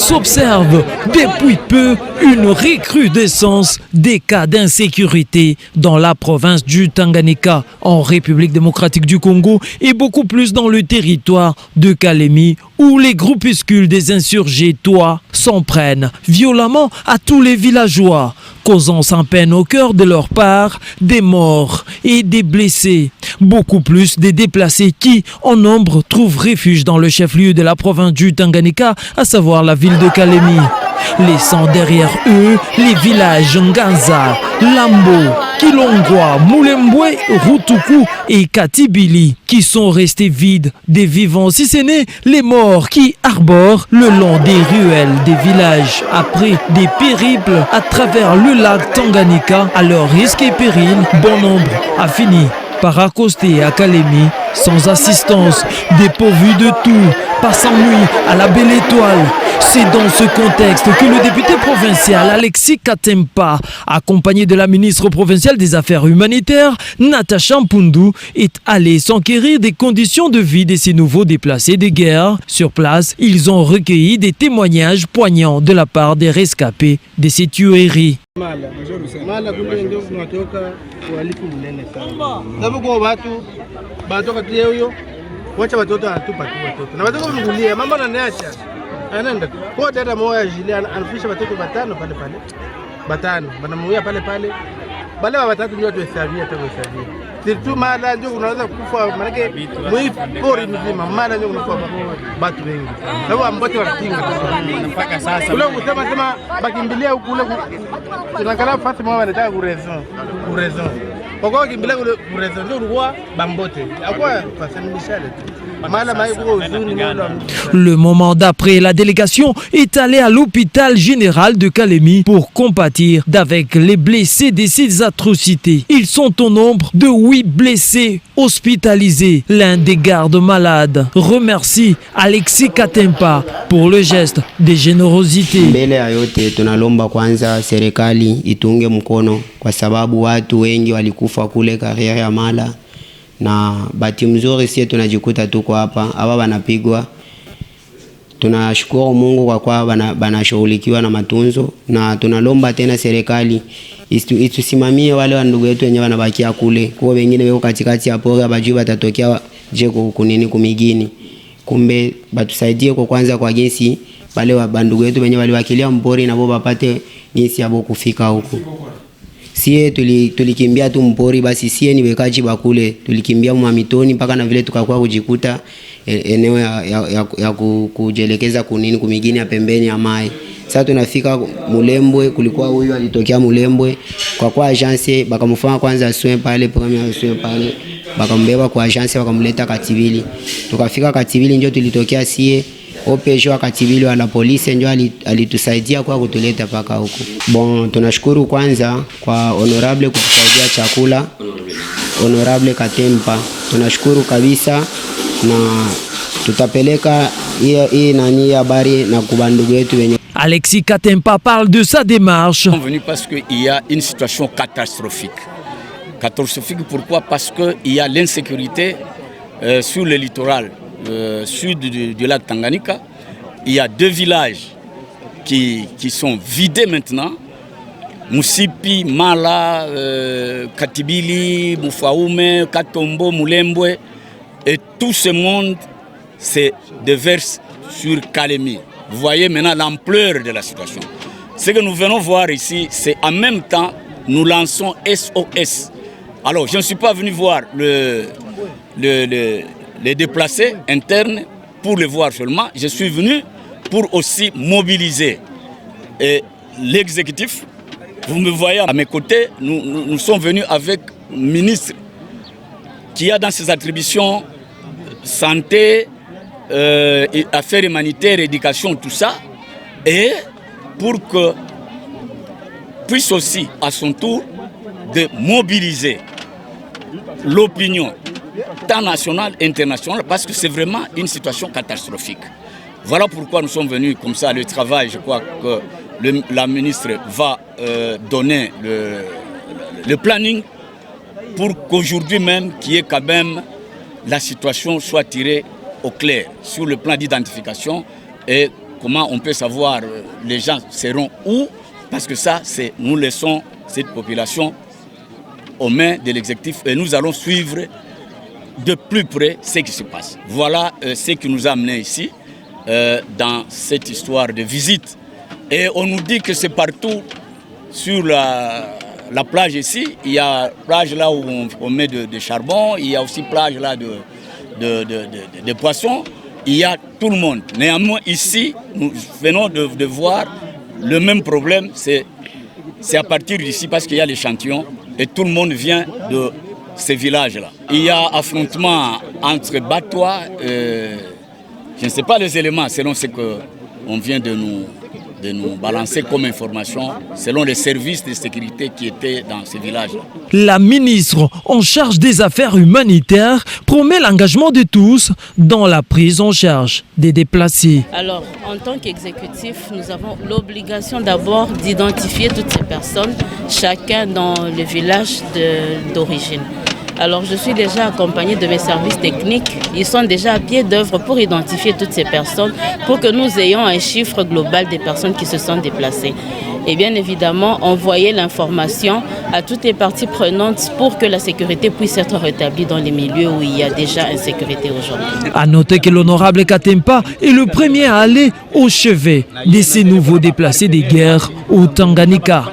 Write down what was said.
s'observe depuis peu une recrudescence des cas d'insécurité dans la province du Tanganyika, en République démocratique du Congo, et beaucoup plus dans le territoire de Kalemi, où les groupuscules des insurgés Toa s'en prennent violemment à tous les villageois, causant sans peine au cœur de leur part des morts et des blessés. Beaucoup plus des déplacés qui, en nombre, trouvent refuge dans le chef-lieu de la province du Tanganyika, à savoir la ville de Kalemi, laissant derrière eux les villages Nganza, Lambo, Kilongwa, Mulembwe, Rutuku et Katibili, qui sont restés vides des vivants, si ce n'est les morts qui arborent le long des ruelles des villages après des périples à travers le lac Tanganyika. À leur risque et péril, bon nombre a fini par accoster à Kalemi sans assistance, dépourvu de tout, passant nuit à la belle étoile. C'est dans ce contexte que le député provincial Alexis Katempa, accompagné de la ministre provinciale des Affaires humanitaires, Natacha Mpundu, est allé s'enquérir des conditions de vie de ces nouveaux déplacés de guerre. Sur place, ils ont recueilli des témoignages poignants de la part des rescapés de ces tueries. Anaenda kwa dada moja jili anafisha watoto watano pale banamuia pale wale watatu ndio tuhesabia sirtu mala ndio unaweza kufa manake mwi pori mzima mala ndio unakufa watu wengi sababu ambote wanatinga mpaka sasa ule kusema bakimbilia huko ule tunakala fasi mwa wanataka kurezo kwa kimbilia kule kurezo ndio ulikuwa bambote akwa fasanishale. Le moment d'après, la délégation est allée à l'hôpital général de Kalemi pour compatir avec les blessés de ces atrocités. Ils sont au nombre de 8 blessés hospitalisés. L'un des gardes malades remercie Alexis Katempa pour le geste de générosité. Mbele ya yote tunalomba kwanza serikali itunge mkono kwa sababu watu wengi walikufa kule Kariere ya Mala. Na bahati mzuri sisi tunajikuta tuko hapa wanapigwa. Tunashukuru Mungu kwa banashughulikiwa na matunzo, na tunalomba tena serikali itusimamie wale ndugu yetu wenyewe wanabakia kule. Kwa wengine wako katikati ya pori abajui watatokea je kunini kumigini. Kumbe batusaidie kwa kwanza kwa gesi wale bandugu yetu wenyewe waliwakilia mpori na wao wapate gesi yabo kufika huko. Sie tulikimbia tu mpori, basi sie ni wekaji bakule tulikimbia mwamitoni mpaka na vile tukakuwa kujikuta eneo ya kujelekeza kunini kumigini ya pembeni ya mai. Sasa tunafika Mulembwe, kulikuwa huyu alitokea Mulembwe kwa agence bakamfanya kwanza soin pale, premier soin pale, bakambeba kwa agence bakamleta Katibili. Tukafika Katibili ndio tulitokea sie opejo Katibili wa la polisi ndio alitusaidia kwa kutuleta paka huko. Bon, tunashukuru kwanza kwa honorable kutusaidia chakula, honorable Katempa. Tunashukuru kabisa, na tutapeleka hii nani habari na kubandugu yetu wenye. Alexis Katempa parle de sa démarche. Nous sommes venus parce qu'il y a une situation catastrophique. Catastrophique pourquoi? Parce qu'il y a l'insécurité sur le littoral sud du lac Tanganyika. Il y a 2 villages qui sont vidés maintenant. Musipi, Mala, Katibili, Mufaume, Katombo, Mulembwe. Et tout ce monde se déverse sur Kalemi. Vous voyez maintenant l'ampleur de la situation. Ce que nous venons voir ici, c'est en même temps, nous lançons SOS. Alors, je ne suis pas venu voir les déplacés internes pour les voir seulement. Je suis venu pour aussi mobiliser l'exécutif. Vous me voyez à mes côtés, nous sommes venus avec le ministre qui a dans ses attributions santé, affaires humanitaires, éducation, tout ça, et pour que puisse aussi à son tour de mobiliser l'opinion tant nationale internationale, parce que c'est vraiment une situation catastrophique. Voilà pourquoi nous sommes venus comme ça. Le travail, je crois que la ministre va donner le planning pour qu'aujourd'hui même, qu'il y ait quand même la situation soit tirée au clair sur le plan d'identification et comment on peut savoir les gens seront où, parce que ça, nous laissons cette population aux mains de l'exécutif et nous allons suivre de plus près ce qui se passe. Voilà ce qui nous a amenés ici, dans cette histoire de visite. Et on nous dit que c'est partout sur la plage ici. Il y a plage là où on met de charbon, il y a aussi plage là de poissons. Il y a tout le monde. Néanmoins, ici, nous venons de voir le même problème. C'est à partir d'ici parce qu'il y a l'échantillon et tout le monde vient de ces villages-là. Il y a affrontement entre Batois, je ne sais pas les éléments, selon ce qu'on vient de nous balancer comme information, selon les services de sécurité qui étaient dans ces villages. La ministre en charge des affaires humanitaires promet l'engagement de tous dans la prise en charge des déplacés. Alors, en tant qu'exécutif, nous avons l'obligation d'abord d'identifier toutes ces personnes, chacun dans le village d'origine. Alors, je suis déjà accompagnée de mes services techniques. Ils sont déjà à pied d'œuvre pour identifier toutes ces personnes, pour que nous ayons un chiffre global des personnes qui se sont déplacées. Et bien évidemment, envoyer l'information à toutes les parties prenantes pour que la sécurité puisse être rétablie dans les milieux où il y a déjà insécurité aujourd'hui. À noter que l'honorable Katempa est le premier à aller au chevet de ces nouveaux déplacés des guerres au Tanganyika.